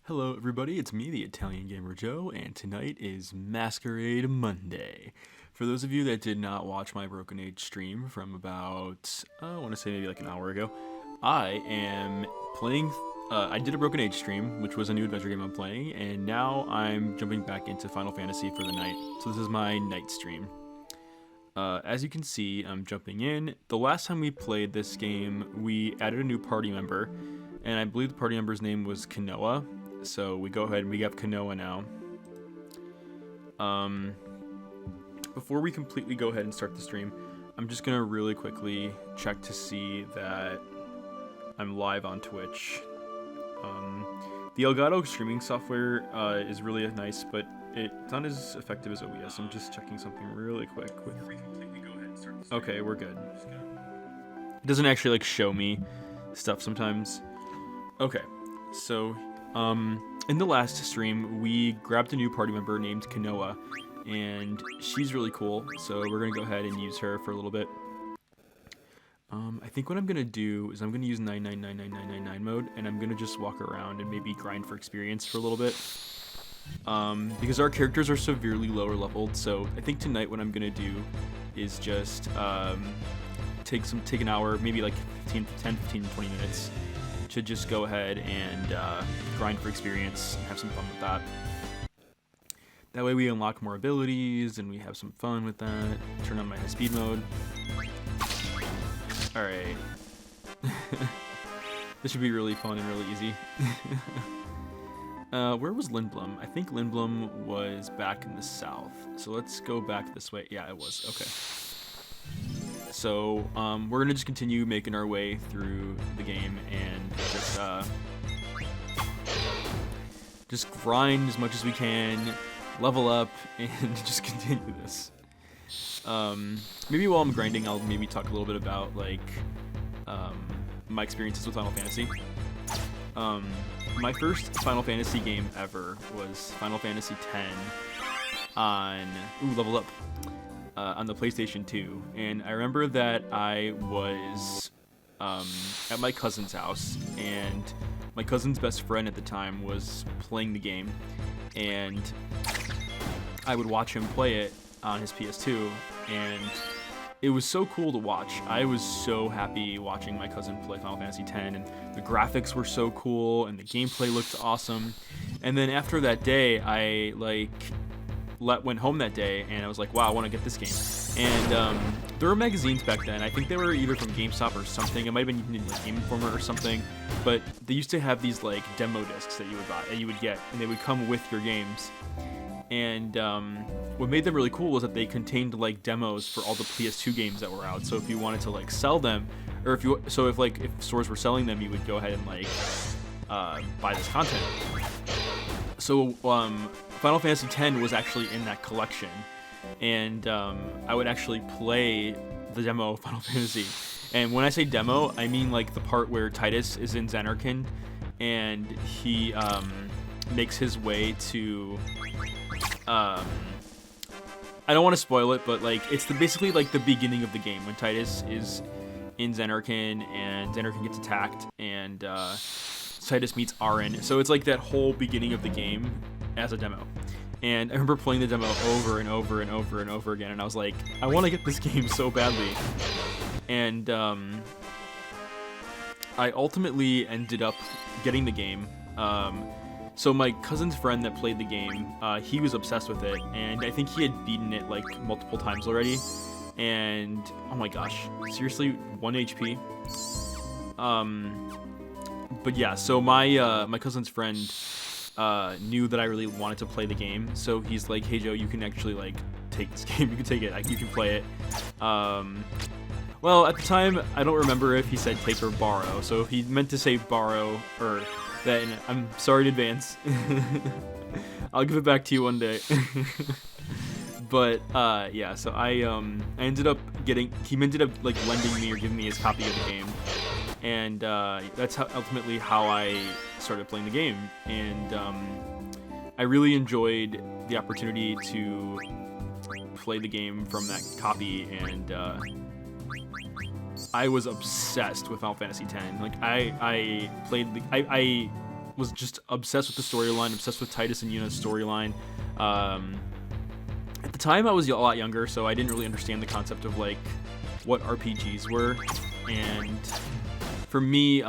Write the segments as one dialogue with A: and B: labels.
A: Hello everybody, it's me, the Italian Gamer Joe, and tonight is Masquerade Monday. For those of you that did not watch my Broken Age stream from about, I want to say maybe like an hour ago, I am playing, I did a Broken Age stream, which was a new adventure game I'm playing, and now I'm jumping back into Final Fantasy for the night. So this is my night stream. As you can see, I'm jumping in. The last time we played this game, we added a new party member, and I believe the party member's name was Kanoa. So we go ahead and we have Kanoa now. Before we completely go ahead and start the stream, I'm just gonna really quickly check to see that I'm live on Twitch. The Elgato streaming software is really nice, but it's not as effective as OBS. I'm just checking something really quick. Okay, we're good. It doesn't actually like show me stuff sometimes. Okay, so in the last stream, we grabbed a new party member named Kanoa, and she's really cool, so we're going to go ahead and use her for a little bit. I think what I'm going to do is I'm going to use 999999 mode, and I'm going to just walk around and maybe grind for experience for a little bit. Because our characters are severely lower leveled, so I think tonight what I'm going to do is just take an hour, maybe like 10, 15, 20 minutes, to just go ahead and grind for experience and have some fun with that. That way we unlock more abilities and we have some fun with that. Turn on my high speed mode. Alright. This should be really fun and really easy. Where was Lindblom? I think Lindblom was back in the south. So let's go back this way. Yeah, it was. Okay. So, we're gonna just continue making our way through the game and just grind as much as we can, level up, and just continue this. Maybe while I'm grinding, I'll maybe talk a little bit about, like, my experiences with Final Fantasy. My first Final Fantasy game ever was Final Fantasy X on, level up. On the PlayStation 2, and I remember that I was at my cousin's house, and my cousin's best friend at the time was playing the game, and I would watch him play it on his PS2, and it was so cool to watch. I was so happy watching my cousin play Final Fantasy X, and the graphics were so cool, and the gameplay looked awesome. And then after that day, I went home that day, and I was like, wow, I want to get this game. And there were magazines back then. I think they were either from GameStop or something. It might have been like Game Informer or something, but they used to have these like demo discs that you would get, and they would come with your games. And what made them really cool was that they contained like demos for all the PS2 games that were out. So if you wanted to like sell them, or if stores were selling them, you would go ahead and like buy this content. So Final Fantasy X was actually in that collection, and I would actually play the demo of Final Fantasy. And when I say demo, I mean like the part where Titus is in Zanarkand, and he makes his way to I don't want to spoil it, but like it's basically like the beginning of the game when Titus is in Zanarkand and Zanarkand gets attacked, and Titus meets Auron. So it's like that whole beginning of the game as a demo. And I remember playing the demo over and over and over and over again, and I was like, I want to get this game so badly. And I ultimately ended up getting the game. So my cousin's friend that played the game, he was obsessed with it, and I think he had beaten it like multiple times already. And oh my gosh, seriously, 1 HP. But yeah, so my cousin's friend knew that I really wanted to play the game, so he's like, hey Joe, you can actually like take this game, you can take it, like, you can play it. Well, at the time, I don't remember if he said take or borrow, so if he meant to say borrow, or then I'm sorry in advance. I'll give it back to you one day. But yeah, so I ended up he ended up like lending me or giving me his copy of the game. And that's ultimately how I started playing the game. And I really enjoyed the opportunity to play the game from that copy, and I was obsessed with Final Fantasy X. Like I was just obsessed with the storyline, obsessed with Titus and Yuna's storyline. At the time, I was a lot younger, so I didn't really understand the concept of like what RPGs were. And for me,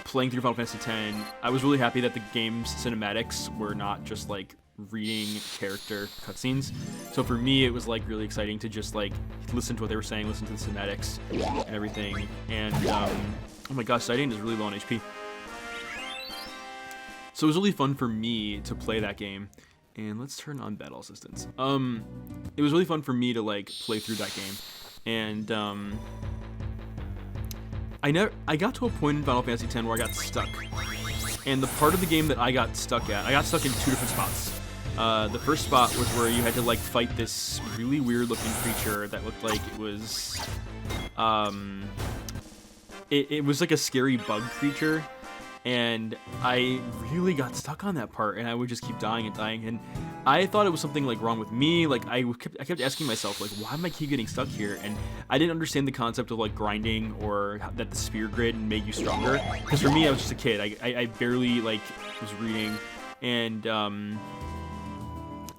A: playing through Final Fantasy X, I was really happy that the game's cinematics were not just like reading character cutscenes. So for me, it was like really exciting to just like listen to what they were saying, listen to the cinematics and everything. And oh my gosh, Siding is really low on HP. So it was really fun for me to play that game. And let's turn on battle assistance. It was really fun for me to like play through that game. And I got to a point in Final Fantasy X where I got stuck. And the part of the game that I got stuck in 2 different spots. The first spot was where you had to like fight this really weird looking creature that looked like it was it was like a scary bug creature, and I really got stuck on that part, and I would just keep dying and dying, and I thought it was something like wrong with me. Like I kept asking myself like, why am I keep getting stuck here? And I didn't understand the concept of like grinding or that the spear grid made you stronger, because for me I was just a kid. I barely like was reading, and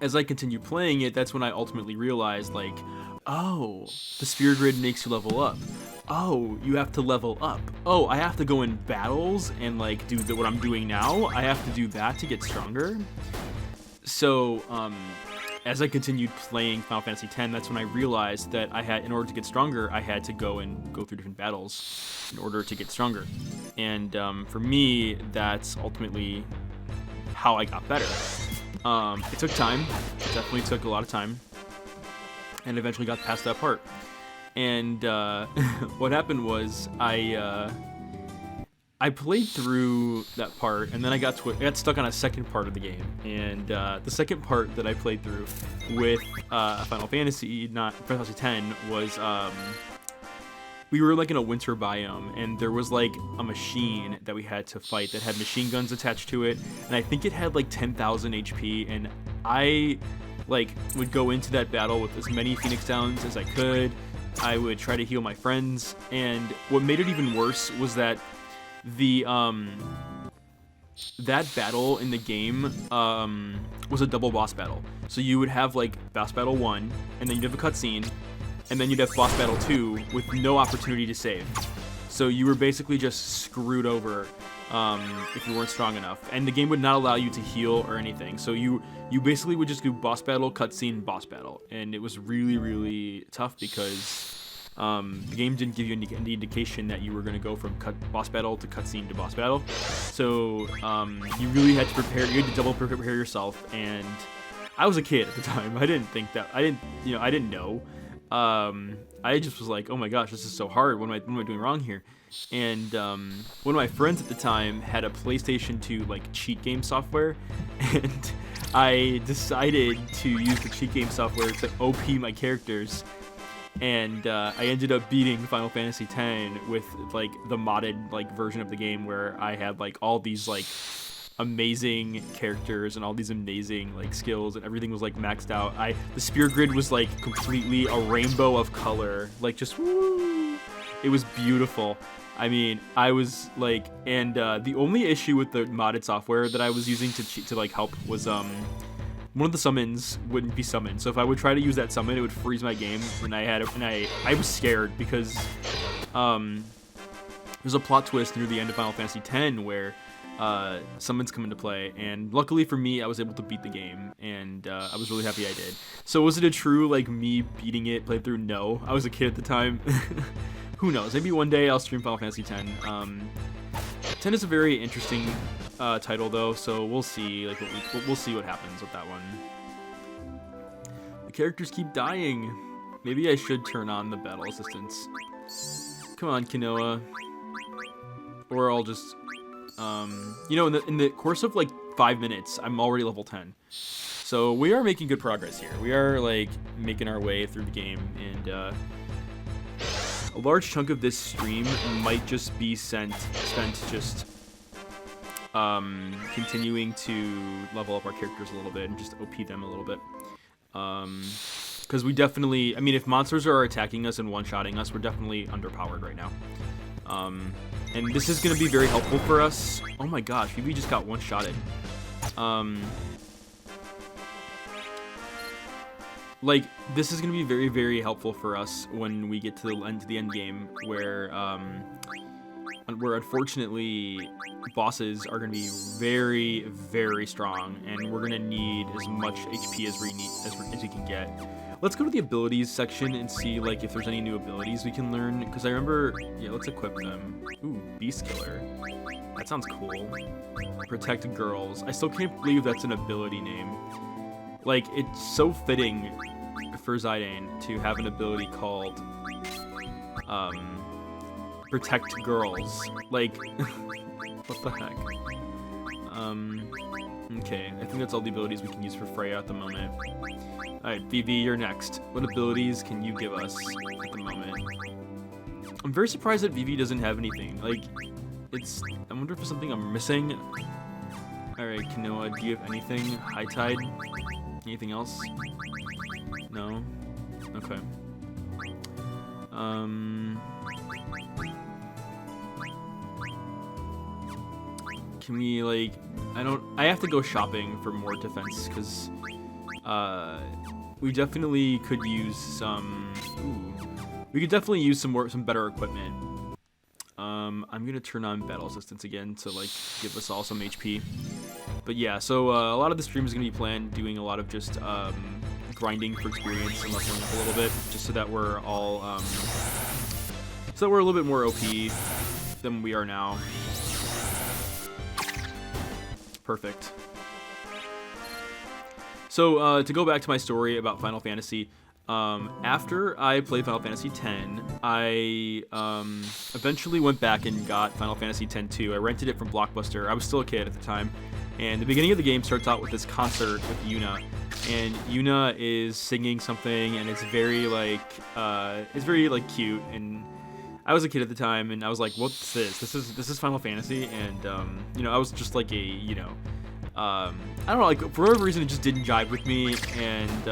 A: as I continued playing it, that's when I ultimately realized, like, oh, the spear grid makes you level up. Oh, you have to level up. Oh, I have to go in battles and, like, do what I'm doing now. I have to do that to get stronger. So, as I continued playing Final Fantasy X, that's when I realized that in order to get stronger, I had to go through different battles in order to get stronger. And for me, that's ultimately how I got better. It took time. It definitely took a lot of time, and eventually got past that part. And what happened was I played through that part, and then I got stuck on a second part of the game. And the second part that I played through with Final Fantasy X was we were like in a winter biome, and there was like a machine that we had to fight that had machine guns attached to it, and I think it had like 10,000 HP, and I like would go into that battle with as many Phoenix Downs as I could. I would try to heal my friends, and what made it even worse was that that battle in the game was a double boss battle. So you would have like boss battle 1, and then you'd have a cutscene, and then you'd have boss battle 2 with no opportunity to save. So you were basically just screwed over if you weren't strong enough. And the game would not allow you to heal or anything. So you basically would just do boss battle, cutscene, boss battle. And it was really, really tough because the game didn't give you any indication that you were going to go from boss battle to cutscene to boss battle. So you really had to prepare. You had to double prepare yourself. And I was a kid at the time. I didn't know. I just was like, oh my gosh, this is so hard. What am I doing wrong here? And one of my friends at the time had a PlayStation 2 like cheat game software, and I decided to use the cheat game software to OP my characters, and I ended up beating Final Fantasy X with like the modded like version of the game where I had like all these like amazing characters and all these amazing like skills, and everything was like maxed out. The spear grid was like completely a rainbow of color, like just woo. It was beautiful. I mean, I was like, and the only issue with the modded software that I was using to like help was one of the summons wouldn't be summoned. So if I would try to use that summon, it would freeze my game, and I was scared because there's a plot twist near the end of Final Fantasy X where summons come into play, and luckily for me, I was able to beat the game, and I was really happy I did. So was it a true like me beating it playthrough? No, I was a kid at the time. Who knows? Maybe one day I'll stream Final Fantasy X. 10 is a very interesting title though, so we'll see. Like we'll see what happens with that one. The characters keep dying. Maybe I should turn on the battle assistance. Come on, Kinoa. Or I'll just in the course of like 5 minutes, I'm already level 10. So we are making good progress here. We are like making our way through the game, and a large chunk of this stream might just be spent just continuing to level up our characters a little bit and just OP them a little bit. Because we definitely, I mean, if monsters are attacking us and one-shotting us, we're definitely underpowered right now. And this is going to be very helpful for us. Oh my gosh, Vivi just got one-shotted. Like, this is going to be very, very helpful for us when we get to the end game, where unfortunately bosses are going to be very, very strong, and we're going to need as much HP as we can get. Let's go to the abilities section and see like if there's any new abilities we can learn, because I remember, yeah, let's equip them. Ooh, Beast Killer. That sounds cool. Protect Girls. I still can't believe that's an ability name. Like, it's so fitting for Zidane to have an ability called Protect Girls. Like, what the heck? Okay, I think that's all the abilities we can use for Freya at the moment. Alright, Vivi, you're next. What abilities can you give us at the moment? I'm very surprised that Vivi doesn't have anything. Like, I wonder if there's something I'm missing. Alright, Kanoa, do you have anything? High Tide? Anything else? No? Okay. Can we, like, I have to go shopping for more defense, because, we definitely could use some, we could definitely use some better equipment. I'm gonna turn on battle assistance again to, like, give us all some HP. But yeah, so, a lot of the stream is gonna be planned doing a lot of just, grinding for experience and leveling up a little bit, just so that we're all, so that we're a little bit more OP than we are now. Perfect. So, to go back to my story about Final Fantasy, after I played Final Fantasy X, I eventually went back and got Final Fantasy X-2. I rented it from Blockbuster. I was still a kid at the time. And the beginning of the game starts out with this concert with Yuna. And Yuna is singing something, and it's very, like, cute. And I was a kid at the time, and I was like, what's this? This is Final Fantasy? And, I was just like I don't know, like, for whatever reason, it just didn't jive with me, and,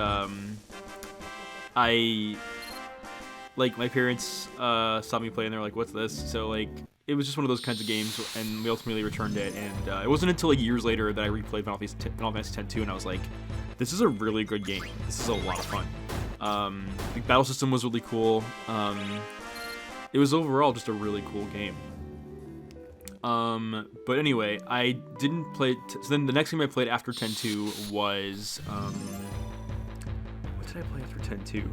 A: my parents, saw me play, and they're like, what's this? So, like, it was just one of those kinds of games, and we ultimately returned it, and, it wasn't until, like, years later that I replayed Final Fantasy X-2, and I was like, this is a really good game. This is a lot of fun. The battle system was really cool. It was overall just a really cool game. But anyway, I didn't play so then the next game I played after 10-2 was, what did I play after 10-2?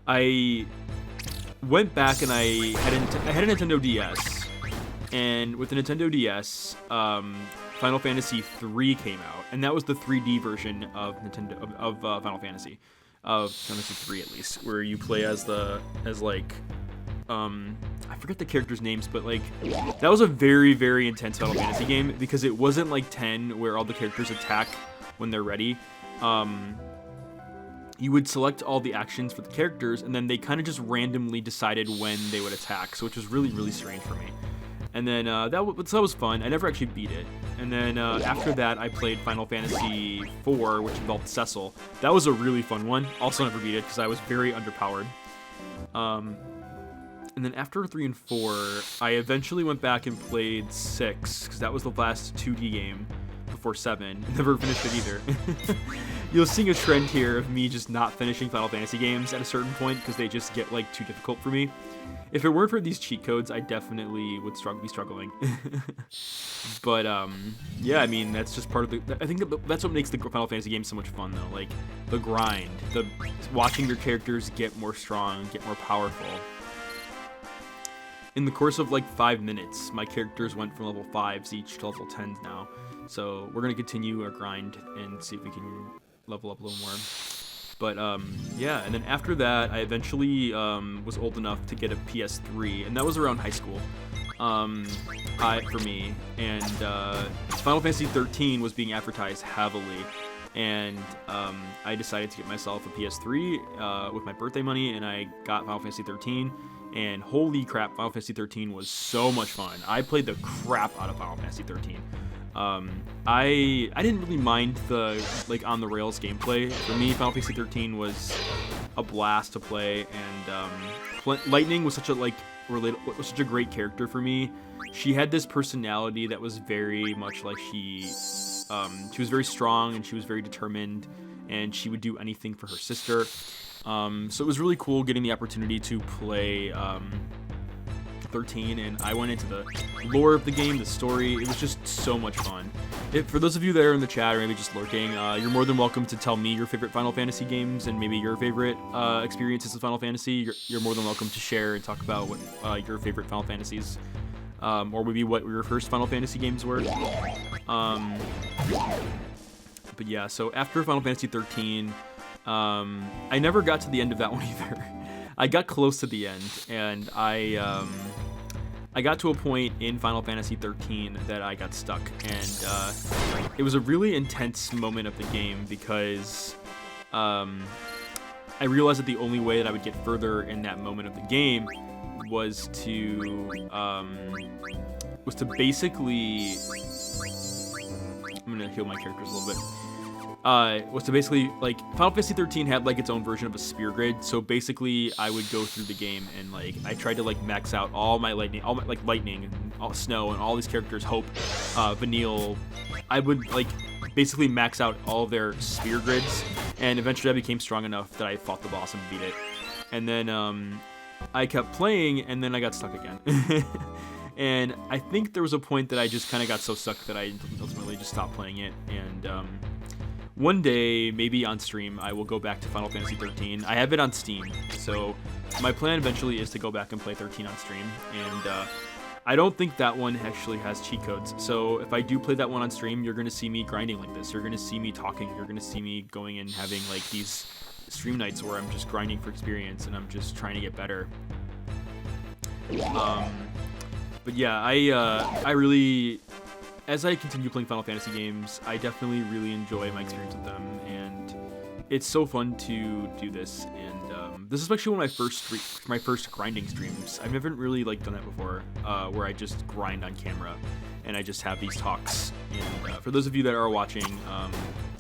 A: I went back and I had a Nintendo DS, and with the Nintendo DS, Final Fantasy 3 came out, and that was the 3D version of Final Fantasy 3 at least, where you play as I forget the characters' names, but, like, that was a very, very intense Final Fantasy game, because it wasn't like 10, where all the characters attack when they're ready. You would select all the actions for the characters, and then they kind of just randomly decided when they would attack, so which was really, really strange for me. And then, that was fun. I never actually beat it. And then, after that, I played Final Fantasy IV, which involved Cecil. That was a really fun one. Also never beat it, because I was very underpowered. And then after 3 and 4, I eventually went back and played 6, because that was the last 2D game before 7. Never finished it either. You'll see a trend here of me just not finishing Final Fantasy games at a certain point, because they just get, like, too difficult for me. If it weren't for these cheat codes, I definitely would be struggling. But, yeah, I mean, that's just part of the... I think that's what makes the Final Fantasy games so much fun, though. Like, the grind, watching your characters get more strong, get more powerful. In the course of, like, 5 minutes, my characters went from level 5s each to level 10s now. So we're going to continue our grind and see if we can level up a little more. But, yeah, and then after that, I eventually was old enough to get a PS3, and that was around high school for me. And Final Fantasy 13 was being advertised heavily, and I decided to get myself a PS3 with my birthday money, and I got Final Fantasy 13. And holy crap, Final Fantasy 13 was so much fun. I played the crap out of Final Fantasy 13. I didn't really mind the, like, on the rails gameplay. For me, Final Fantasy 13 was a blast to play, and Lightning was such a, like, was such a great character for me. She had this personality that was very much like she was very strong and she was very determined, and she would do anything for her sister. So it was really cool getting the opportunity to play 13, and I went into the lore of the game, the story. It was just so much fun. For those of you that are in the chat or maybe just lurking, you're more than welcome to tell me your favorite Final Fantasy games and maybe your favorite experiences with Final Fantasy. You're more than welcome to share and talk about what your favorite Final Fantasies, or maybe what your first Final Fantasy games were. But yeah, so after Final Fantasy 13, I never got to the end of that one either. I got close to the end, and I got to a point in Final Fantasy 13 that I got stuck, and it was a really intense moment of the game because I realized that the only way that I would get further in that moment of the game was to basically, I'm gonna heal my characters a little bit. Was to basically, like, Final Fantasy 13 had like its own version of a spear grid, so basically I would go through the game and like I tried to like max out all my lightning and all snow and all these characters, Hope, Vanille. I would like basically max out all of their spear grids, and eventually I became strong enough that I fought the boss and beat it. And then I kept playing, and then I got stuck again. And I think there was a point that I just kind of got so stuck that I ultimately just stopped playing it. And one day, maybe on stream, I will go back to Final Fantasy 13. I have it on Steam, so my plan eventually is to go back and play 13 on stream. And I don't think that one actually has cheat codes. So if I do play that one on stream, you're going to see me grinding like this. You're going to see me talking. You're going to see me going and having like these stream nights where I'm just grinding for experience and I'm just trying to get better. But yeah, I really, as I continue playing Final Fantasy games, I definitely really enjoy my experience with them, and it's so fun to do this. And this is actually one of my first grinding streams. I've never really like done that before, where I just grind on camera and I just have these talks. And for those of you that are watching,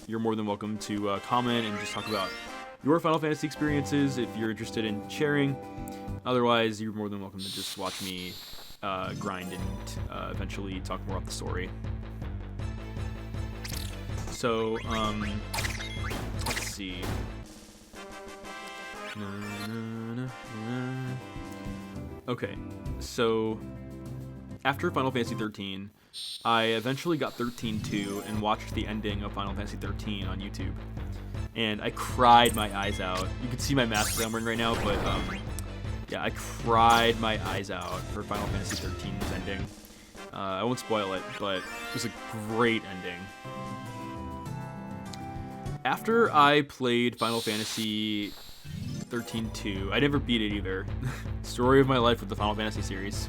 A: you're more than welcome to comment and just talk about your Final Fantasy experiences if you're interested in sharing. Otherwise, you're more than welcome to just watch me grind and eventually talk more about the story. So, let's see. Okay, so after Final Fantasy 13, I eventually got 13-2 and watched the ending of Final Fantasy 13 on YouTube. And I cried my eyes out. You can see my mask that I'm wearing right now, but yeah, I cried my eyes out for Final Fantasy 13's ending. I won't spoil it, but it was a great ending. After I played Final Fantasy 13-2, I never beat it either. Story of my life with the Final Fantasy series.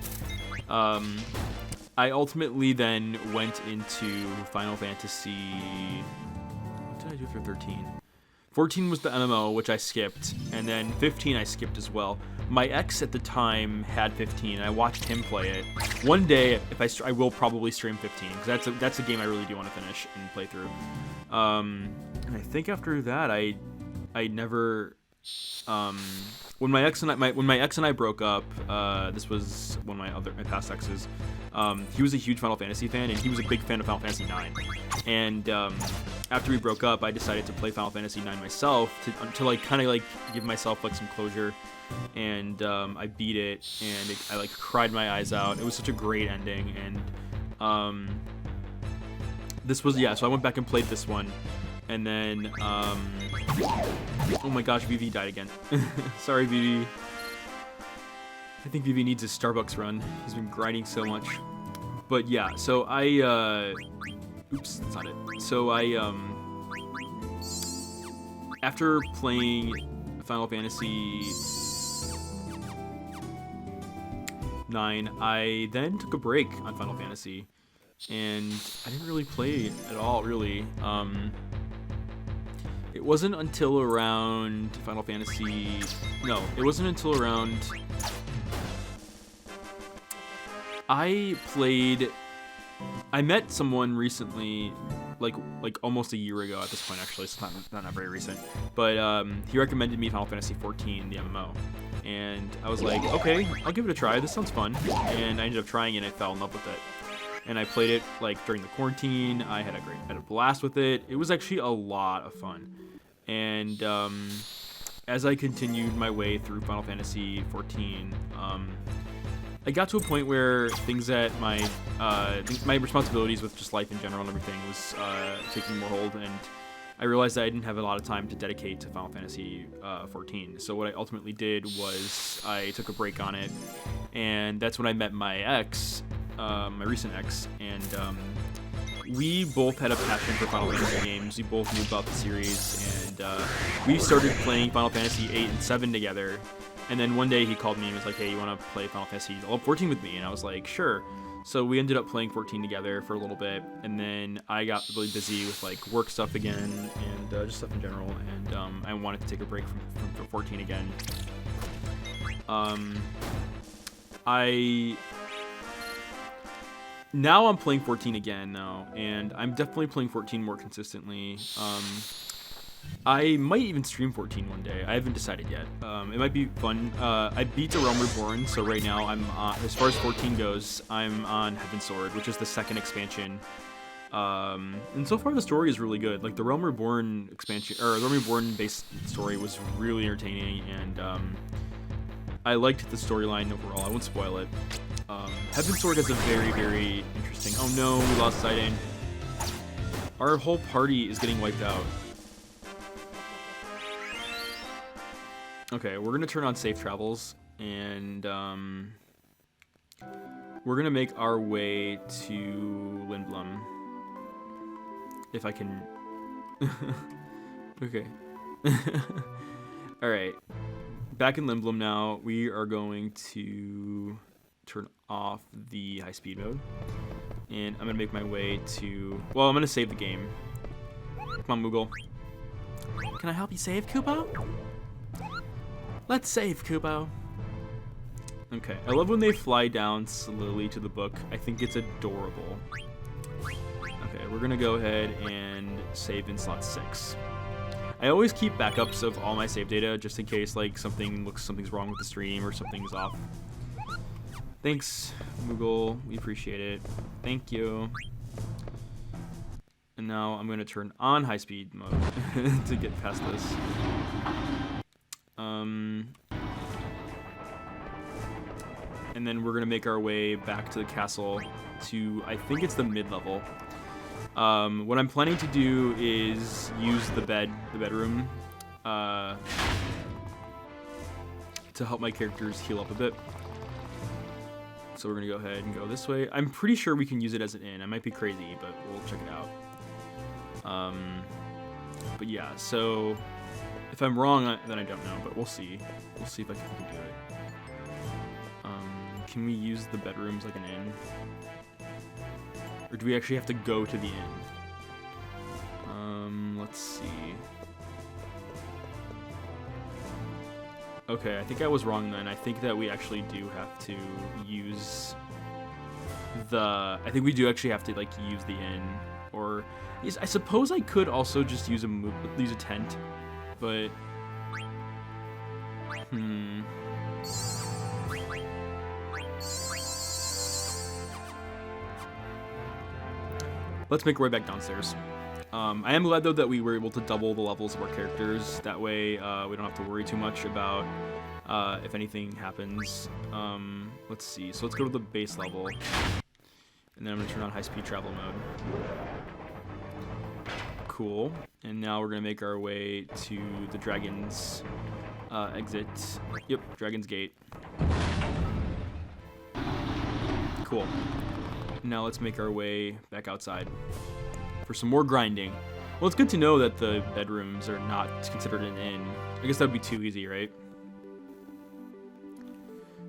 A: I ultimately then went into Final Fantasy... What did I do for 13? 14 was the MMO, which I skipped, and then 15 I skipped as well. My ex at the time had 15, and I watched him play it. One day, if I will probably stream 15, because that's a game I really do want to finish and play through. And I think after that, I never. When my ex and I broke up, this was one of my past exes. He was a huge Final Fantasy fan, and he was a big fan of Final Fantasy 9. And after we broke up, I decided to play Final Fantasy 9 myself to like kind of like give myself like some closure. And I beat it, and I like cried my eyes out. It was such a great ending, and this was, yeah. So I went back and played this one, and then oh my gosh, VV died again. Sorry, VV. I think VV needs his Starbucks run. He's been grinding so much. But yeah, so I oops, that's not it. So I after playing Final Fantasy 9, I then took a break on Final Fantasy, and I didn't really play at all, really. It wasn't until around Final Fantasy... No, it wasn't until around... I met someone recently, like almost a year ago at this point, actually. It's not very recent, but he recommended me Final Fantasy 14, the MMO, and I was like, okay, I'll give it a try. This sounds fun, and I ended up trying it. And I fell in love with it, and I played it like during the quarantine. I had a blast with it. It was actually a lot of fun, and as I continued my way through Final Fantasy 14. I got to a point where things that my responsibilities with just life in general and everything was taking more hold, and I realized that I didn't have a lot of time to dedicate to Final Fantasy 14. So what I ultimately did was I took a break on it, and that's when I met my ex, my recent ex, and we both had a passion for Final Fantasy games. We both knew about the series, and we started playing Final Fantasy 8 and 7 together. And then one day he called me and was like, hey, you want to play Final Fantasy 14 with me? And I was like, sure. So we ended up playing 14 together for a little bit. And then I got really busy with like work stuff again and just stuff in general. And I wanted to take a break from 14 again. Now I'm playing 14 again though. And I'm definitely playing 14 more consistently. I might even stream 14 one day. I haven't decided yet. It might be fun. I beat The Realm Reborn, so right now I'm as far as 14 goes, I'm on Heaven's Sword, which is the second expansion. And so far the story is really good. Like the Realm Reborn expansion, or the Realm Reborn based story was really entertaining, and I liked the storyline overall. I won't spoil it. Heaven's Sword has a very, very interesting. Oh no, we lost Sidon. Our whole party is getting wiped out. Okay, we're gonna turn on safe travels, and we're gonna make our way to Lindblum. If I can. Okay. Alright. Back in Lindblum now, we are going to turn off the high speed mode. And I'm gonna make my way to. Well, I'm gonna save the game. Come on, Moogle. Can I help you save, Kupo? Let's save, Kupo. Okay, I love when they fly down slowly to the book. I think it's adorable. Okay, we're gonna go ahead and save in slot 6. I always keep backups of all my save data just in case like something's wrong with the stream or something's off. Thanks, Moogle. We appreciate it. Thank you. And now I'm gonna turn on high speed mode to get past this. And then we're gonna make our way back to the castle to, I think it's the mid-level. What I'm planning to do is use the bedroom, to help my characters heal up a bit. So we're gonna go ahead and go this way. I'm pretty sure we can use it as an inn. I might be crazy, but we'll check it out. But yeah, so if I'm wrong, then I don't know, but we'll see. We'll see if I can do it. Can we use the bedrooms like an inn? Or do we actually have to go to the inn? Let's see. Okay, I think I was wrong then. I think that we actually do have to use I think we do actually have to like use the inn, or I suppose I could also just use a tent, but Let's make our way back downstairs. I am glad though that we were able to double the levels of our characters. That way we don't have to worry too much about if anything happens. Let's see. So let's go to the base level. And then I'm going to turn on high-speed travel mode. Cool. And now we're going to make our way to the Dragon's exit. Yep, Dragon's Gate. Cool. Now let's make our way back outside for some more grinding. Well, it's good to know that the bedrooms are not considered an inn. I guess that would be too easy, right?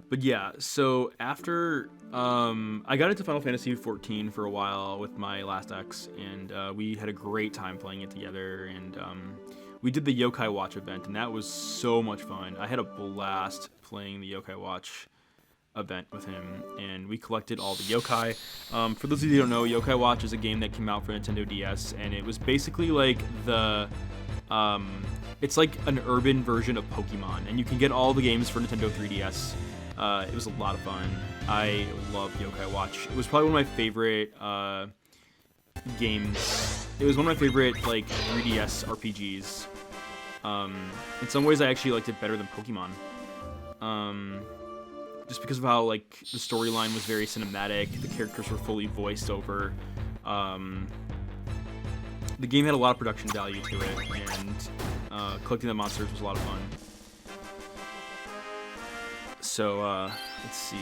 A: But yeah, so after I got into Final Fantasy 14 for a while with my last ex, and we had a great time playing it together, and we did the Yokai Watch event, and that was so much fun. I had a blast playing the Yokai Watch event with him, and we collected all the yokai. For those of you who don't know, Yokai Watch is a game that came out for Nintendo DS, and it was basically like it's like an urban version of Pokemon, and you can get all the games for Nintendo 3DS. It was a lot of fun. I love Yokai Watch. It was probably one of my favorite games. It was one of my favorite like 3DS RPGs. In some ways, I actually liked it better than Pokemon. Just because of how like the storyline was very cinematic, the characters were fully voiced over. The game had a lot of production value to it, and collecting the monsters was a lot of fun. So, let's see.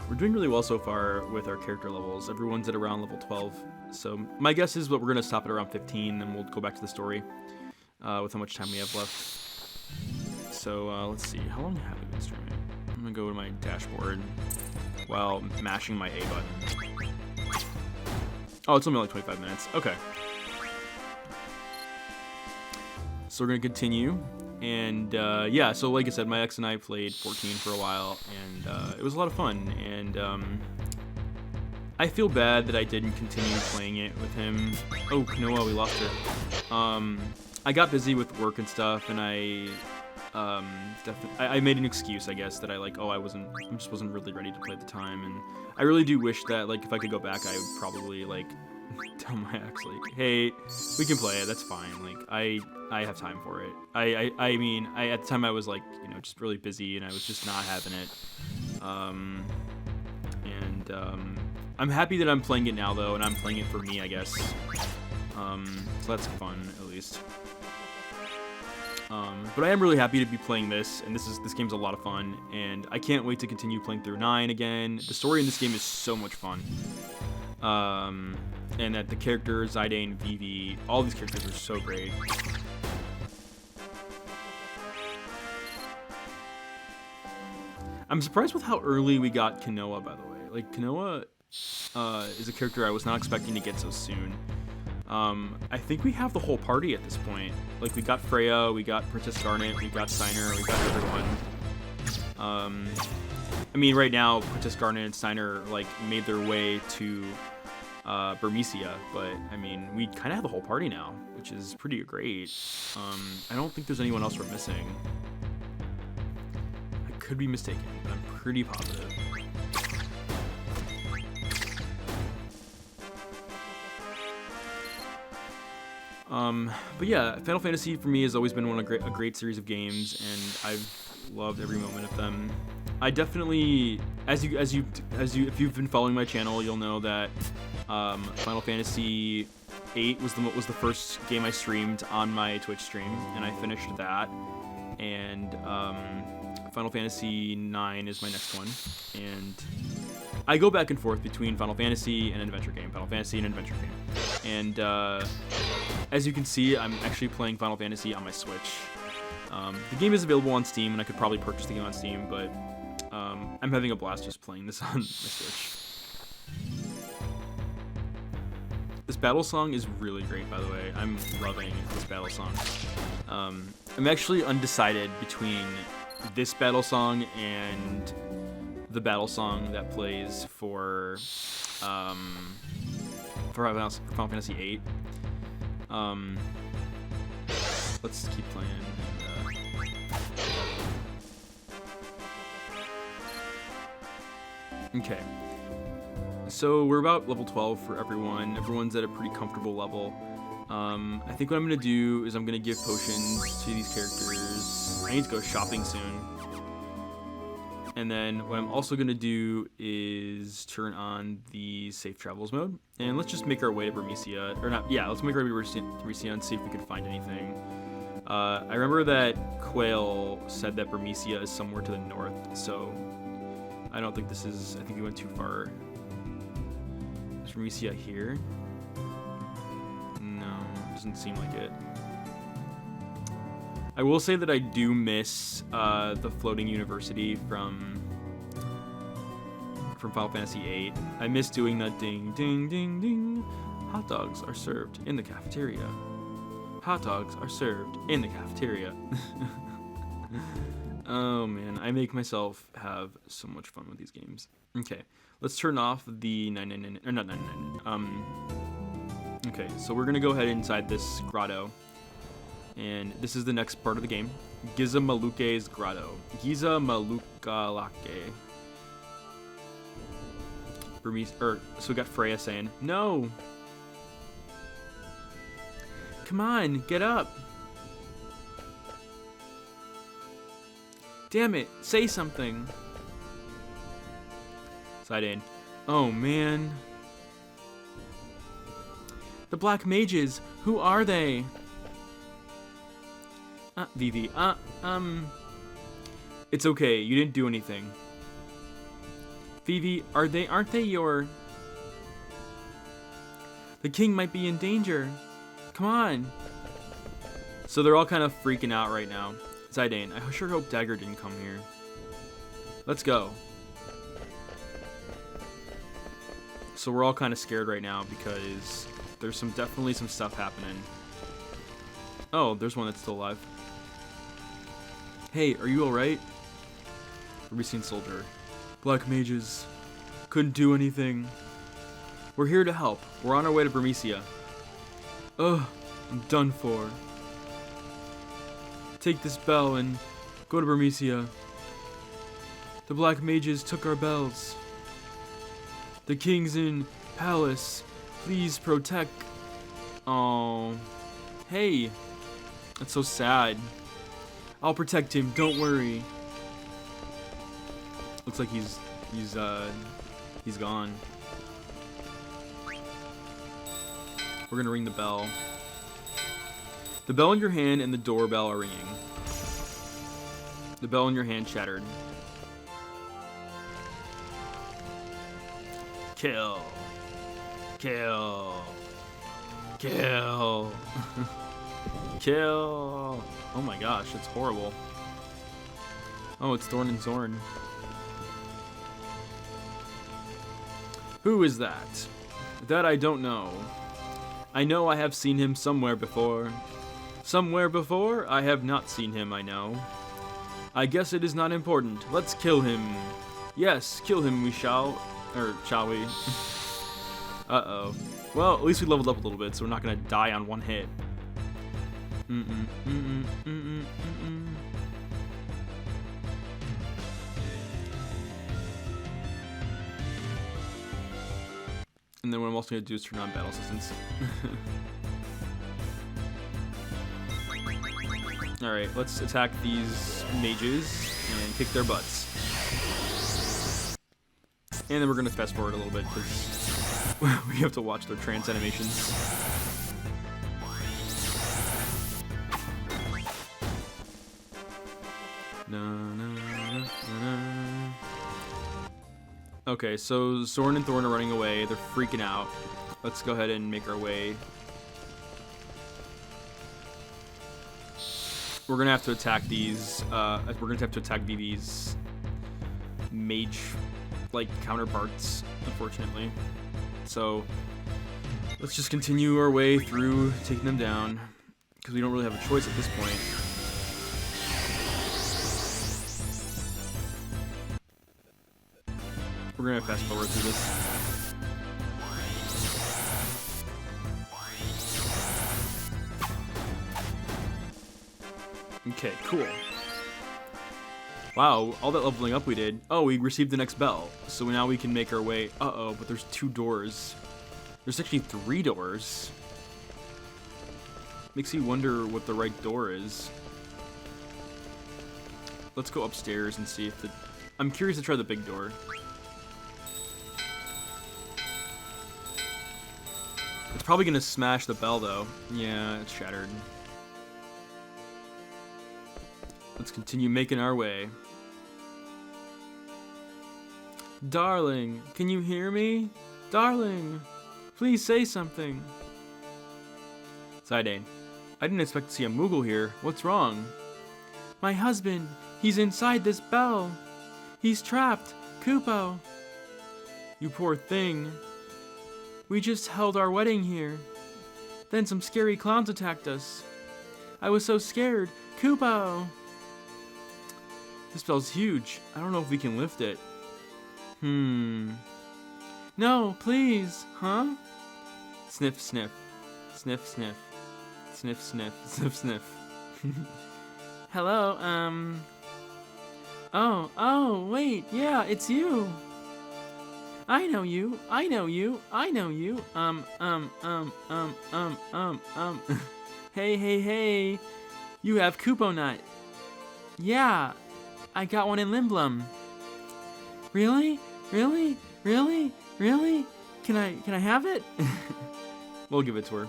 A: We're doing really well so far with our character levels. Everyone's at around level 12. So, my guess is that we're going to stop at around 15, then we'll go back to the story with how much time we have left. So, let's see. How long have we been streaming? I'm going to go to my dashboard while mashing my A button. Oh, it's only like 25 minutes. Okay. So, we're going to continue. And yeah, so like I said, my ex and I played 14 for a while, and it was a lot of fun. And I feel bad that I didn't continue playing it with him. Oh, Noah, we lost her. I got busy with work and stuff, and I made an excuse, I guess, that I just wasn't really ready to play at the time. And I really do wish that, like, if I could go back, I would probably like tell my ex, like, hey, we can play it, that's fine. Like, I have time for it. I mean, at the time I was like, you know, just really busy, and I was just not having it. I'm happy that I'm playing it now, though, and I'm playing it for me, I guess. So that's fun, at least. But I am really happy to be playing this, and this game's a lot of fun, and I can't wait to continue playing through 9 again. The story in this game is so much fun. And that the characters, Zidane, Vivi, all these characters are so great. I'm surprised with how early we got Kanoa, by the way. Like, Kanoa is a character I was not expecting to get so soon. I think we have the whole party at this point. Like, we got Freya, we got Princess Garnet, we got Steiner, we got everyone. I mean, right now, Princess Garnet and Steiner, like, made their way to Burmecia, but, I mean, we kind of have the whole party now, which is pretty great. I don't think there's anyone else we're missing. I could be mistaken, but I'm pretty positive. But yeah, Final Fantasy for me has always been a great series of games, and I've loved every moment of them. I definitely, if you've been following my channel, you'll know that Final Fantasy VIII was the first game I streamed on my Twitch stream, and I finished that. And Final Fantasy IX is my next one, and I go back and forth between Final Fantasy and an adventure game, Final Fantasy and an adventure game. And as you can see, I'm actually playing Final Fantasy on my Switch. The game is available on Steam, and I could probably purchase the game on Steam, but I'm having a blast just playing this on my Switch. This battle song is really great, by the way. I'm loving this battle song. I'm actually undecided between this battle song and the battle song that plays for Final Fantasy VIII. Let's keep playing. Okay. So we're about level 12 for everyone. Everyone's at a pretty comfortable level. I think what I'm going to do is I'm going to give potions to these characters. I need to go shopping soon. And then what I'm also going to do is turn on the safe travels mode. And let's just make our way to Burmecia. Or not, yeah, let's make our way to Burmecia and see if we can find anything. I remember that Quail said that Burmecia is somewhere to the north, so I don't think this is, I think we went too far. Is Burmecia here? No, doesn't seem like it. I will say that I do miss the floating university from Final Fantasy VIII. I miss doing that ding, ding, ding, ding. Hot dogs are served in the cafeteria. Hot dogs are served in the cafeteria. Oh man, I make myself have so much fun with these games. Okay, let's turn off the 999, or not 999. Okay, so we're gonna go ahead inside this grotto, and this is the next part of the game. Giza Maluke's grotto. Giza Malukalake. Burmese, so we got Freya saying, "No! Come on, get up! Damn it, say something!" Sidane. Oh man. The Black Mages, who are they? Vivi, it's okay, you didn't do anything. Vivi, aren't they your... The king might be in danger. Come on. So they're all kind of freaking out right now. Zidane, I sure hope Dagger didn't come here. Let's go. So we're all kind of scared right now because there's definitely some stuff happening. Oh, there's one that's still alive. Hey, are you alright? Recent soldier. Black mages. Couldn't do anything. We're here to help. We're on our way to Burmecia. Ugh, I'm done for. Take this bell and go to Burmecia. The Black Mages took our bells. The king's in palace. Please protect. Oh, hey, that's so sad. I'll protect him. Don't worry. Looks like he's gone. We're gonna ring the bell. The bell in your hand and the doorbell are ringing. The bell in your hand shattered. Kill. Kill. Kill. Kill. Oh my gosh, it's horrible. Oh, it's Thorn and Zorn. Who is that? That I don't know. I know I have seen him somewhere before. Somewhere before? I have not seen him, I know. I guess it is not important. Let's kill him. Yes, kill him we shall. Or, shall we? Uh-oh. Well, at least we leveled up a little bit, so we're not gonna die on one hit. And then what I'm also gonna do is turn on battle assistance. Alright, let's attack these mages and kick their butts. And then we're gonna fast forward a little bit because we have to watch their trance animations. Okay, so Zorn and Thorn are running away. They're freaking out. Let's go ahead and make our way. We're gonna have to attack these. We're gonna have to attack Vivi's mage-like counterparts, unfortunately. So let's just continue our way through taking them down because we don't really have a choice at this point. We're gonna fast forward through this. Okay, cool. Wow, all that leveling up we did. Oh, we received the next bell. So now we can make our way. Uh-oh, but there's 2 doors. There's actually 3 doors. Makes you wonder what the right door is. Let's go upstairs and see if the... I'm curious to try the big door. It's probably gonna smash the bell, though. Yeah, it's shattered. Let's continue making our way. Darling, can you hear me? Darling, please say something. Zidane, I didn't expect to see a Moogle here. What's wrong? My husband, he's inside this bell. He's trapped. Kupo. You poor thing. We just held our wedding here. Then some scary clowns attacked us. I was so scared. Kupo! This bell's huge. I don't know if we can lift it. No, please. Huh? Sniff, sniff. Sniff, sniff. Sniff, sniff. Sniff, sniff. Hello, Oh, wait, yeah, it's you. I know you. I know you. I know you. Hey. You have Kupo Nut. Yeah, I got one in Limblum. Really? Really? Really? Really? Can I have it? We'll give it to her.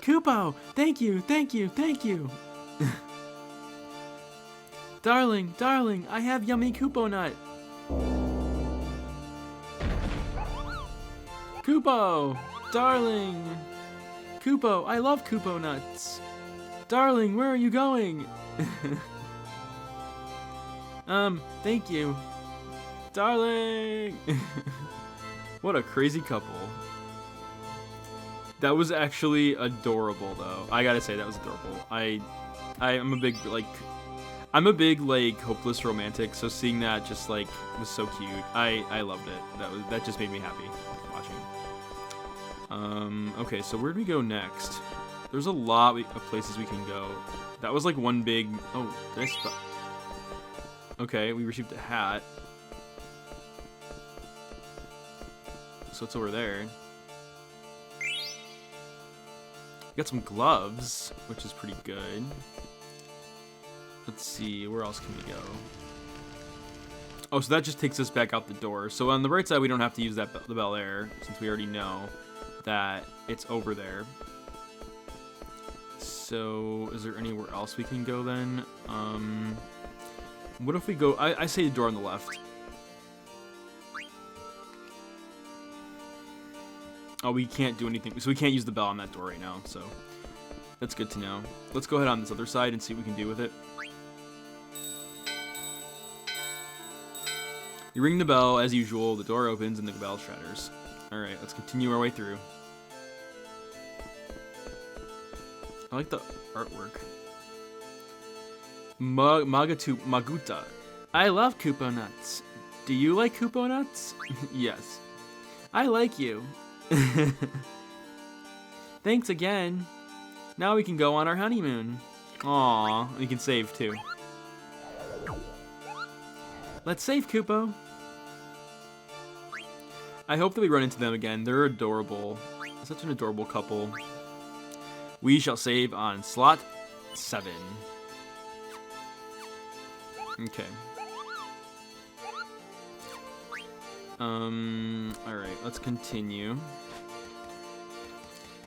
A: Kupo! Thank you! Darling, I have yummy Kupo Nut. Kupo! Darling! Kupo, I love Kupo Nuts. Darling, where are you going? Thank you. Darling! What a crazy couple. That was actually adorable, though. I gotta say, that was adorable. I'm a big hopeless romantic, so seeing that just like was so cute. I loved it. That just made me happy watching. Okay, so where do we go next? There's a lot of places we can go. That was like one big. Oh, did I spot? Okay, we received a hat. So it's over there. Got some gloves, which is pretty good. Let's see, where else can we go? Oh, so that just takes us back out the door. So on the right side, we don't have to use the bell there, since we already know that it's over there. So is there anywhere else we can go then? What if we go? I say the door on the left. Oh, we can't do anything. So we can't use the bell on that door right now. So that's good to know. Let's go ahead on this other side and see what we can do with it. You ring the bell as usual. The door opens and the bell shatters. All right, let's continue our way through. I like the artwork. Maguta. I love Kupo Nuts. Do you like Kupo Nuts? Yes. I like you. Thanks again. Now we can go on our honeymoon. Aw, we can save too. Let's save Kupo. I hope that we run into them again. They're adorable. Such an adorable couple. We shall save on slot 7. Okay. Alright, let's continue.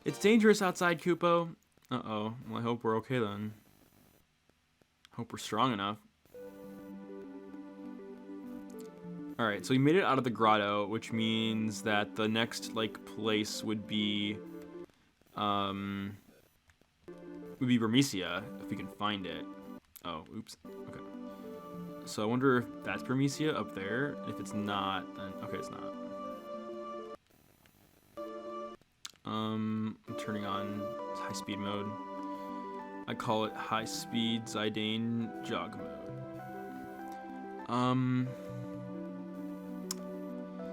A: It's dangerous outside, Kupo. Uh-oh. Well, I hope we're okay then. Hope we're strong enough. Alright, so we made it out of the grotto, which means that the next, place would be Bermesia, if we can find it. Oh, oops. Okay. So I wonder if that's Bermesia up there. If it's not, then okay, it's not. I'm turning on high speed mode. I call it high speed Zidane jog mode.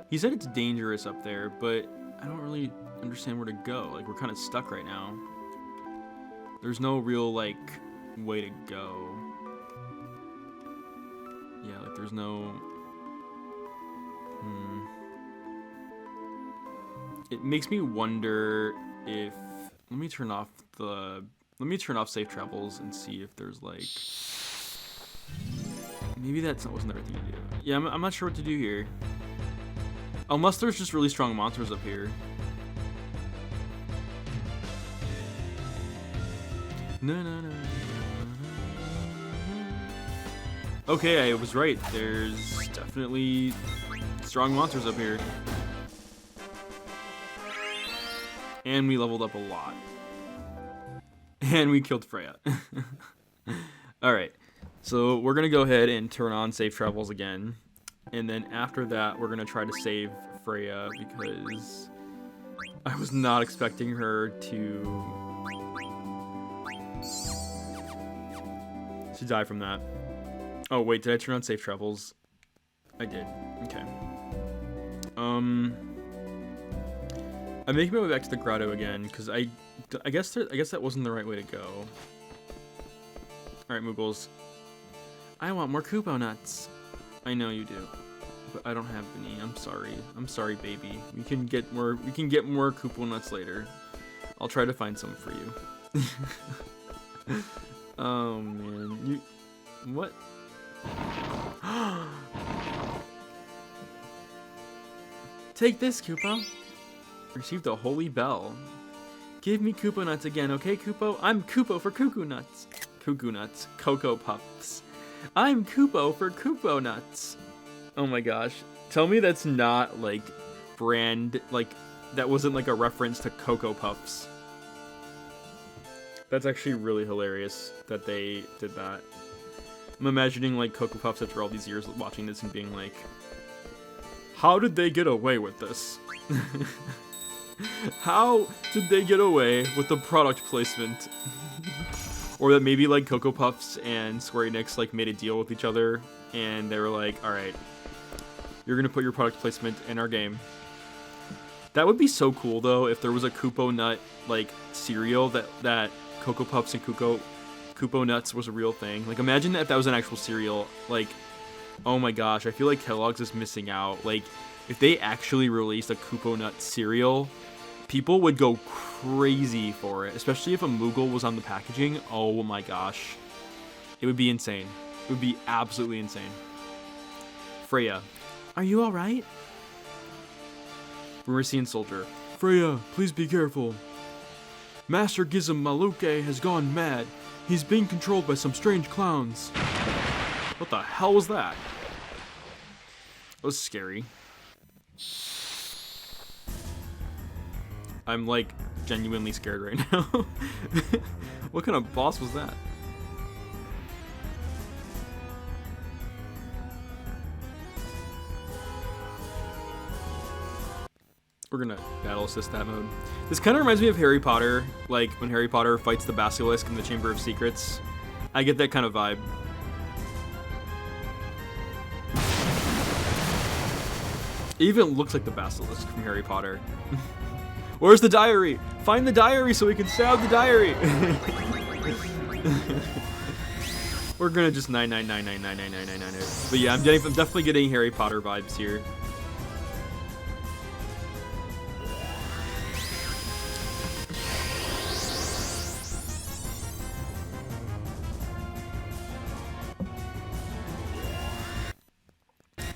A: He said it's dangerous up there, but I don't really understand where to go. We're kind of stuck right now. There's no real way to go. Yeah, there's no... It makes me wonder if... Let me turn off safe travels and see if there's maybe that wasn't the right thing to do. Yeah, I'm not sure what to do here. Unless there's just really strong monsters up here. No. Okay, I was right. There's definitely strong monsters up here. And we leveled up a lot. And we killed Freya. Alright, so we're going to go ahead and turn on safe travels again. And then after that, we're going to try to save Freya because I was not expecting her to to die from that. Oh, wait, did I turn on safe travels? I did. Okay. I'm making my way back to the grotto again, because I guess that wasn't the right way to go. Alright, Moogles. I want more Kupo nuts. I know you do. But I don't have any. I'm sorry. I'm sorry, baby. We can get more Kupo nuts later. I'll try to find some for you. Oh man. You what? Take this, Kupo. Received a holy bell. Give me Kupo nuts again, okay, Kupo? I'm Kupo for Cuckoo nuts. Cuckoo nuts. Cocoa Puffs. I'm Kupo for Kupo nuts. Oh my gosh. Tell me that's not, like, brand, like, that wasn't, like, a reference to Cocoa Puffs. That's actually really hilarious that they did that. I'm imagining, like, Cocoa Puffs after all these years watching this and being like, how did they get away with this? How did they get away with the product placement? Or that maybe, like, Cocoa Puffs and Square Enix, like, made a deal with each other, and they were like, alright, you're gonna put your product placement in our game. That would be so cool, though, if there was a Kupo Nut, like, cereal that Cocoa Puffs and Kupo Nuts was a real thing. Like, imagine if that was an actual cereal. Like, oh my gosh, I feel like Kellogg's is missing out. Like, if they actually released a Kupo Nut cereal, people would go crazy for it, especially if a Moogle was on the packaging. Oh my gosh. It would be insane. It would be absolutely insane. Freya, are you alright? Merician Soldier. Freya, please be careful. Master Gizem Maluke has gone mad. He's being controlled by some strange clowns. What the hell was that? That was scary. I'm, like, genuinely scared right now. What kind of boss was that? We're gonna battle assist that mode. This kind of reminds me of Harry Potter, like when Harry Potter fights the Basilisk in the Chamber of Secrets. I get that kind of vibe. It even looks like the Basilisk from Harry Potter. Where's the diary? Find the diary so we can stab the diary. We're gonna just 999999999. But yeah, I'm definitely getting Harry Potter vibes here.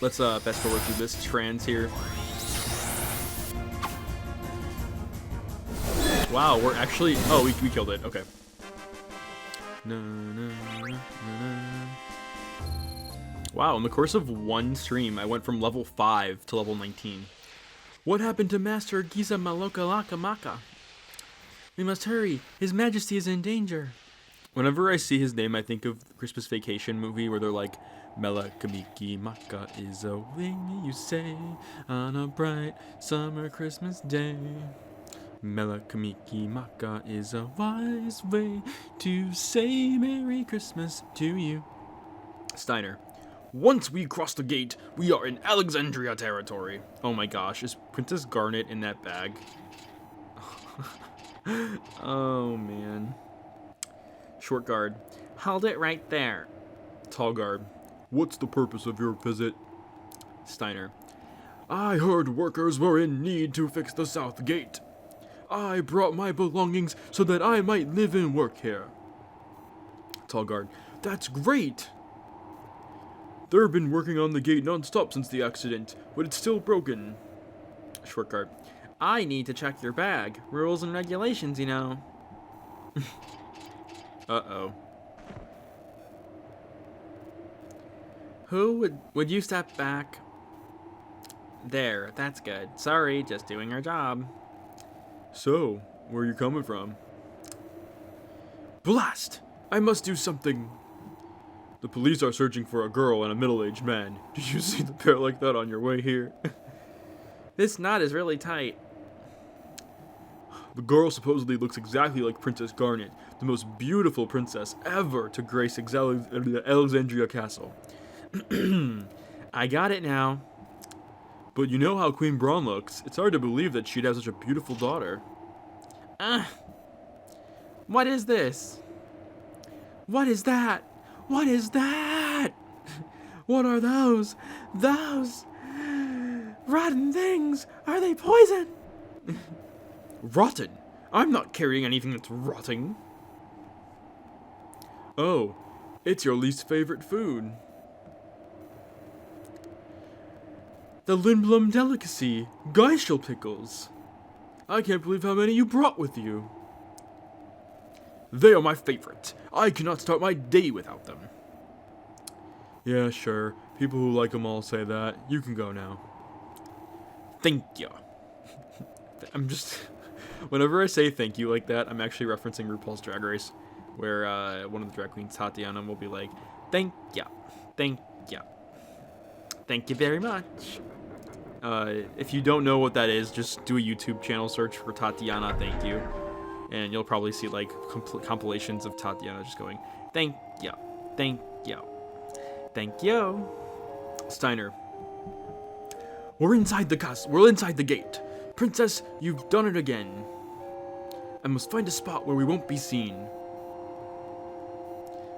A: Let's fast forward through this trans here. Wow, we're actually, oh, we killed it. Okay. Wow, in the course of one stream, I went from level 5 to level 19. What happened to Master Giza Maloka Laka Maka? We must hurry. His Majesty is in danger. Whenever I see his name, I think of the Christmas Vacation movie where they're like, Melakamiki Maka is a wing, you say, on a bright summer Christmas day. Melakamiki Maka is a wise way to say Merry Christmas to you. Steiner. Once we cross the gate, we are in Alexandria territory. Oh my gosh, is Princess Garnet in that bag? Oh man. Short guard. Hold it right there. Tall guard. What's the purpose of your visit? Steiner. I heard workers were in need to fix the south gate. I brought my belongings so that I might live and work here. Tall guard. That's great. They've been working on the gate non-stop since the accident, but it's still broken. Short guard. I need to check your bag. Rules and regulations, you know. Uh-oh. Who would you step back? There, that's good. Sorry, just doing our job. So, where are you coming from? Blast! I must do something. The police are searching for a girl and a middle-aged man. Did you see the pair like that on your way here? This knot is really tight. The girl supposedly looks exactly like Princess Garnet, the most beautiful princess ever to grace Alexandria Castle. I got it now. But you know how Queen Braun looks. It's hard to believe that she'd have such a beautiful daughter. What is this? What is that? What is that? What are those? Those rotten things. Are they poison? Rotten? I'm not carrying anything that's rotting. Oh, it's your least favorite food. The Lindblom delicacy, Geishel pickles. I can't believe how many you brought with you. They are my favorite. I cannot start my day without them. Yeah, sure. People who like them all say that. You can go now. Thank you. I'm just... Whenever I say thank you like that, I'm actually referencing RuPaul's Drag Race, where one of the drag queens, Tatiana, will be like, thank you. Thank you. Thank you very much. If you don't know what that is, just do a YouTube channel search for Tatiana thank you, and you'll probably see like compilations of Tatiana just going, thank you, thank you, thank you. Steiner. We're inside the castle. We're inside the gate. Princess, you've done it again. I must find a spot where we won't be seen.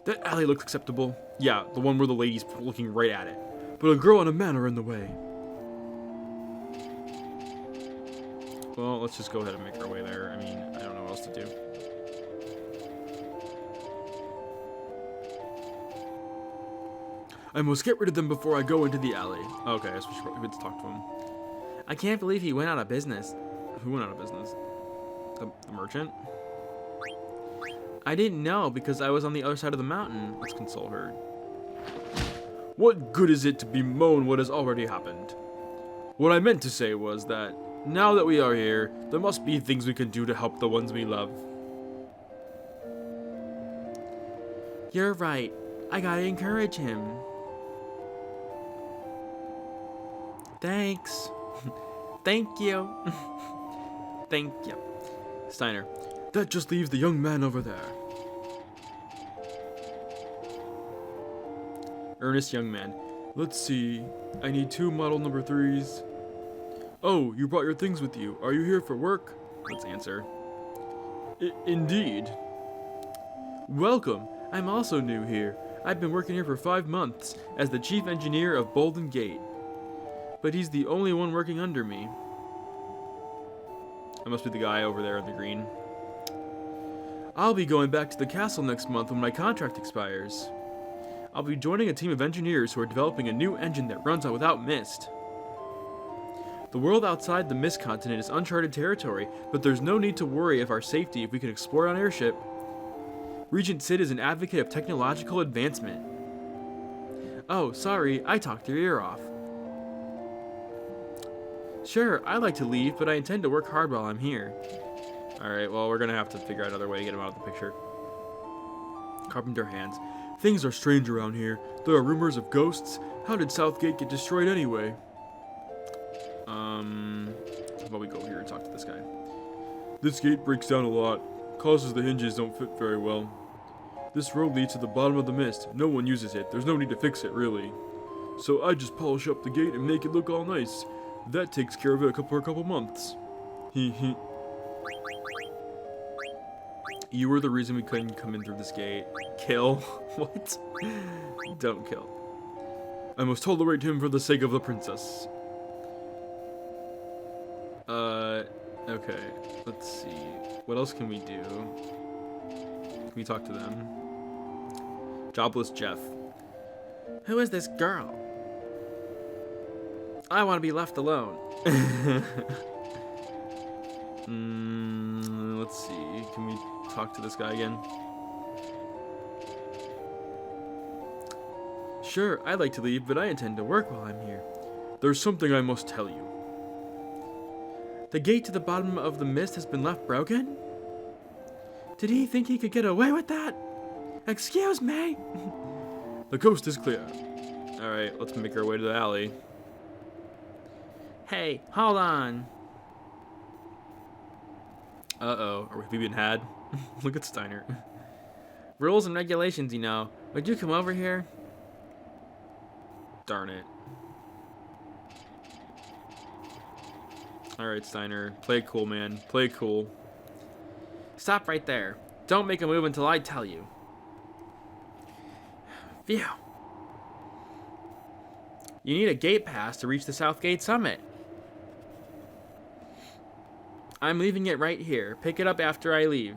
A: That alley looks acceptable. Yeah, the one where the lady's looking right at it. But a girl and a man are in the way. Well, let's just go ahead and make our way there. I mean, I don't know what else to do. I must get rid of them before I go into the alley. Okay, I guess we should probably talk to him. I can't believe he went out of business. Who went out of business? The merchant? I didn't know because I was on the other side of the mountain. Let's console her. What good is it to bemoan what has already happened? What I meant to say was that, now that we are here, there must be things we can do to help the ones we love. You're right. I gotta encourage him. Thanks. Thank you. Thank you. Steiner. That just leaves the young man over there. Earnest young man. Let's see. I need 2 model number 3s. Oh, you brought your things with you. Are you here for work? Let's answer. Indeed. Welcome. I'm also new here. I've been working here for 5 months as the chief engineer of Bolden Gate. But he's the only one working under me. I must be the guy over there in the green. I'll be going back to the castle next month when my contract expires. I'll be joining a team of engineers who are developing a new engine that runs without mist. The world outside the Mist Continent is uncharted territory, but there's no need to worry of our safety if we can explore on airship. Regent Sid is an advocate of technological advancement. Oh, sorry, I talked your ear off. Sure, I'd like to leave, but I intend to work hard while I'm here. Alright, well, we're gonna have to figure out another way to get him out of the picture. Carpenter hands. Things are strange around here. There are rumors of ghosts. How did Southgate get destroyed anyway? How about we go over here and talk to this guy? This gate breaks down a lot. Causes the hinges don't fit very well. This road leads to the bottom of the mist. No one uses it. There's no need to fix it, really. So I just polish up the gate and make it look all nice. That takes care of it for a couple months. Hee. You were the reason we couldn't come in through this gate. Kill? What? Don't kill. I must tolerate him for the sake of the princess. Okay. Let's see. What else can we do? Can we talk to them? Jobless Jeff. Who is this girl? I want to be left alone. Let's see. Can we talk to this guy again? Sure, I'd like to leave, but I intend to work while I'm here. There's something I must tell you. The gate to the bottom of the mist has been left broken? Did he think he could get away with that? Excuse me? The coast is clear. Alright, let's make our way to the alley. Hey, hold on. Uh-oh, are we being had? Look at Steiner. Rules and regulations, you know. Would you come over here? Darn it. Alright, Steiner. Play it cool, man. Play it cool. Stop right there. Don't make a move until I tell you. Phew. You need a gate pass to reach the South Gate Summit. I'm leaving it right here. Pick it up after I leave.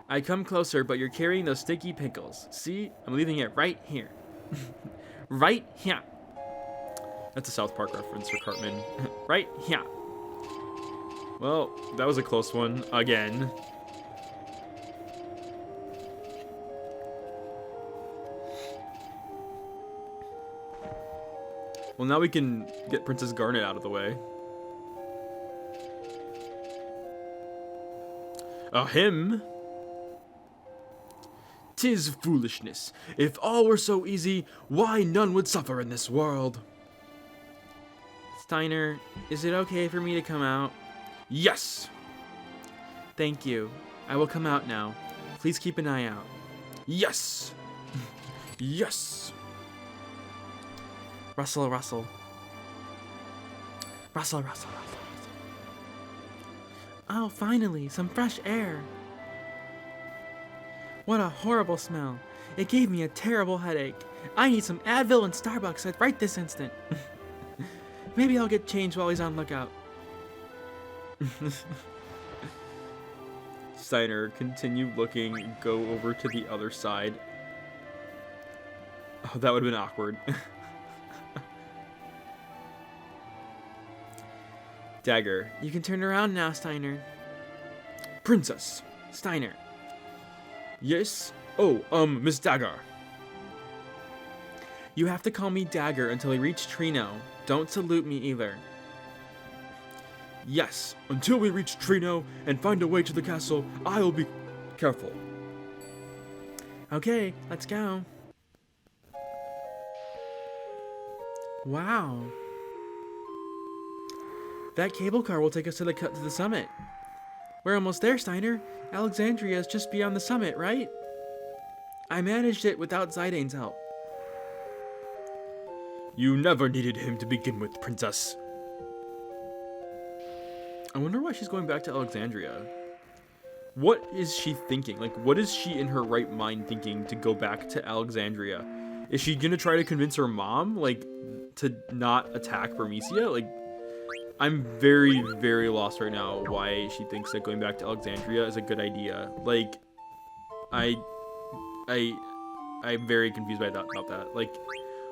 A: I come closer, but you're carrying those sticky pickles. See? I'm leaving it right here. Right here. That's a South Park reference for Cartman. Right here. Well, that was a close one. Again. Well, now we can get Princess Garnet out of the way. Him? 'Tis foolishness. If all were so easy, why none would suffer in this world? Steiner, is it okay for me to come out? Yes! Thank you. I will come out now. Please keep an eye out. Yes! Yes! Rustle, rustle. Rustle, rustle, rustle. Oh, finally, some fresh air. What a horrible smell. It gave me a terrible headache. I need some Advil and Starbucks right this instant. Maybe I'll get changed while he's on lookout. Steiner, continue looking, go over to the other side. Oh, that would have been awkward. Dagger, you can turn around now, Steiner. Princess, Steiner. Yes? Oh, Miss Dagger. You have to call me Dagger until we reach Trino. Don't salute me either. Yes, until we reach Trino and find a way to the castle, I'll be careful. Okay, let's go. Wow. That cable car will take us to the summit. We're almost there, Steiner. Alexandria is just beyond the summit, right? I managed it without Zidane's help. You never needed him to begin with, Princess. I wonder why she's going back to Alexandria. What is she thinking? Like, what is she in her right mind thinking to go back to Alexandria? Is she gonna try to convince her mom, like, to not attack Bermesia? Like, I'm very, very lost right now why she thinks that going back to Alexandria is a good idea. Like, I'm very confused about that. Like,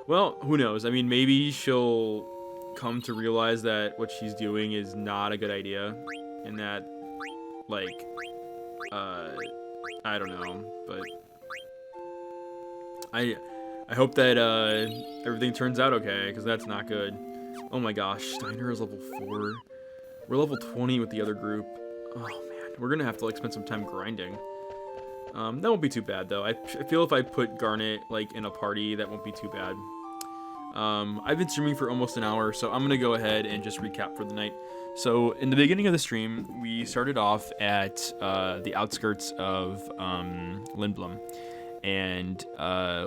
A: well, who knows? I mean, maybe she'll come to realize that what she's doing is not a good idea, and that, like, I don't know, but I hope that everything turns out okay, because that's not good. Oh my gosh, Steiner is level 4. We're level 20 with the other group. Oh man, we're gonna have to like spend some time grinding. That won't be too bad though. I feel if I put Garnet like in a party, that won't be too bad. I've been streaming for almost an hour, so I'm gonna go ahead and just recap for the night. So in the beginning of the stream, we started off at the outskirts of Lindblom. And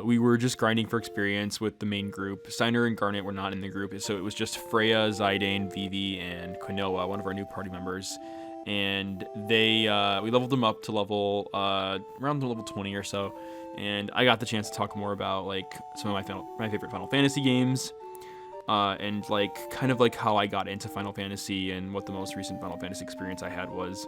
A: we were just grinding for experience with the main group. Steiner and Garnet were not in the group, so it was just Freya, Zidane, Vivi, and Quinoa, one of our new party members. And they we leveled them up to level around level 20 or so. And I got the chance to talk more about like some of my favorite Final Fantasy games, and like kind of like how I got into Final Fantasy and what the most recent Final Fantasy experience I had was.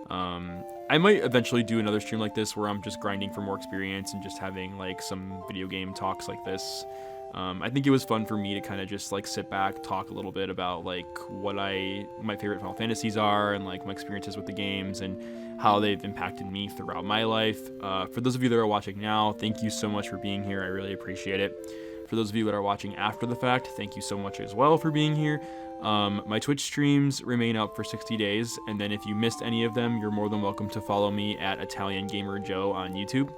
A: I might eventually do another stream like this where I'm just grinding for more experience and just having like some video game talks like this. I think it was fun for me to kind of just like sit back, talk a little bit about like what my favorite Final Fantasies are and like my experiences with the games and how they've impacted me throughout my life. For those of you that are watching now, thank you so much for being here. I really appreciate it. For those of you that are watching after the fact, thank you so much as well for being here. My Twitch streams remain up for 60 days, and then if you missed any of them, you're more than welcome to follow me at Italian Gamer Joe on YouTube.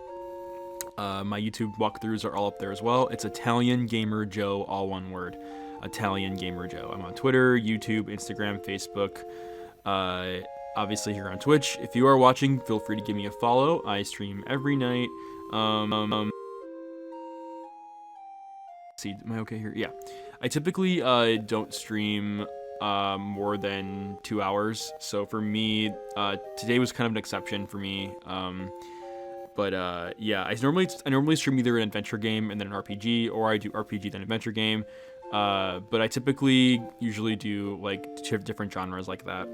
A: My YouTube walkthroughs are all up there as well. It's Italian Gamer Joe, all one word. Italian Gamer Joe. I'm on Twitter, YouTube, Instagram, Facebook. obviously here on Twitch. If you are watching, feel free to give me a follow. I stream every night. See, am I okay here? Yeah. I typically don't stream more than 2 hours. So for me, today was kind of an exception for me. Yeah, I normally stream either an adventure game and then an RPG, or I do RPG then adventure game. But I typically usually do like different genres like that.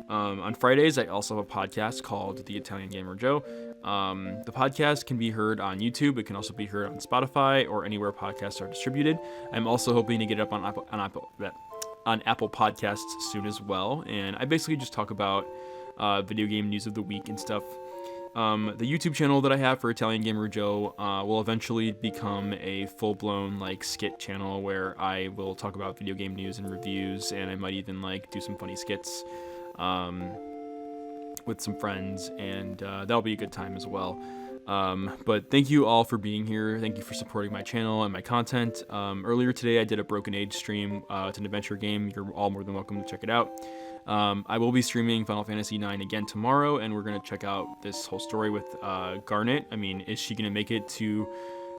A: On Fridays, I also have a podcast called The Italian Gamer Joe. The podcast can be heard on YouTube. It can also be heard on Spotify or anywhere podcasts are distributed. I'm also hoping to get it up on Apple Podcasts soon as well. And I basically just talk about video game news of the week and stuff. The YouTube channel that I have for Italian Gamer Joe will eventually become a full-blown like skit channel where I will talk about video game news and reviews, and I might even like do some funny skits with some friends, and that'll be a good time as well. But thank you all for being here. Thank you for supporting my channel and my content. Earlier today I did a Broken Age stream. It's an adventure game. You're all more than welcome to check it out. I will be streaming Final Fantasy IX again tomorrow, and we're going to check out this whole story with Garnet. I mean, is she going to make it to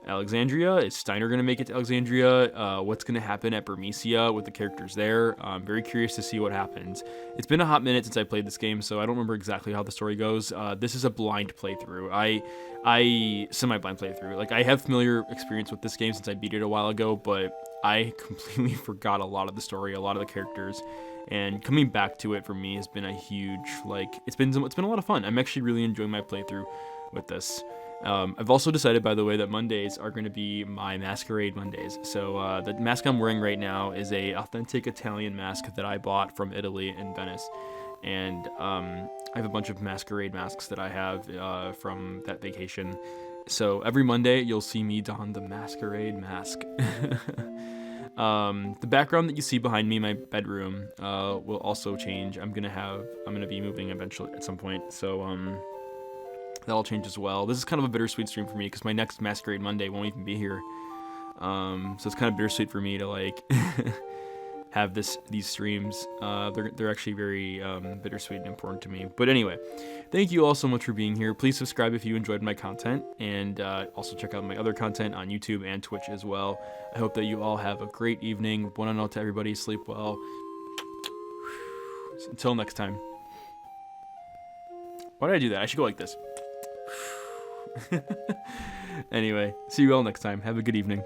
A: Alexandria? Is Steiner going to make it to Alexandria? What's going to happen at Bermesia with the characters there? I'm very curious to see what happens. It's been a hot minute since I played this game, so I don't remember exactly how the story goes. This is a blind playthrough. I semi-blind playthrough. Like, I have familiar experience with this game since I beat it a while ago, but I completely forgot a lot of the story, a lot of the characters. And coming back to it for me has been a huge, like, it's been a lot of fun. I'm actually really enjoying my playthrough with this. I've also decided, by the way, that Mondays are going to be my Masquerade Mondays. So the mask I'm wearing right now is a authentic Italian mask that I bought from Italy in Venice. And I have a bunch of Masquerade masks that I have from that vacation. So every Monday, you'll see me don the Masquerade mask. The background that you see behind me, my bedroom, will also change. I'm gonna be moving eventually at some point, so that'll change as well. This is kind of a bittersweet stream for me because my next Masquerade Monday won't even be here. So it's kind of bittersweet for me to like have these streams. They're actually very bittersweet and important to me. But anyway, thank you all so much for being here. Please subscribe if you enjoyed my content, and also check out my other content on YouTube and Twitch as well. I hope that you all have a great evening. Buona notte, everybody. Sleep well. Until next time. Why did I do that? I should go like this. Anyway, see you all next time. Have a good evening.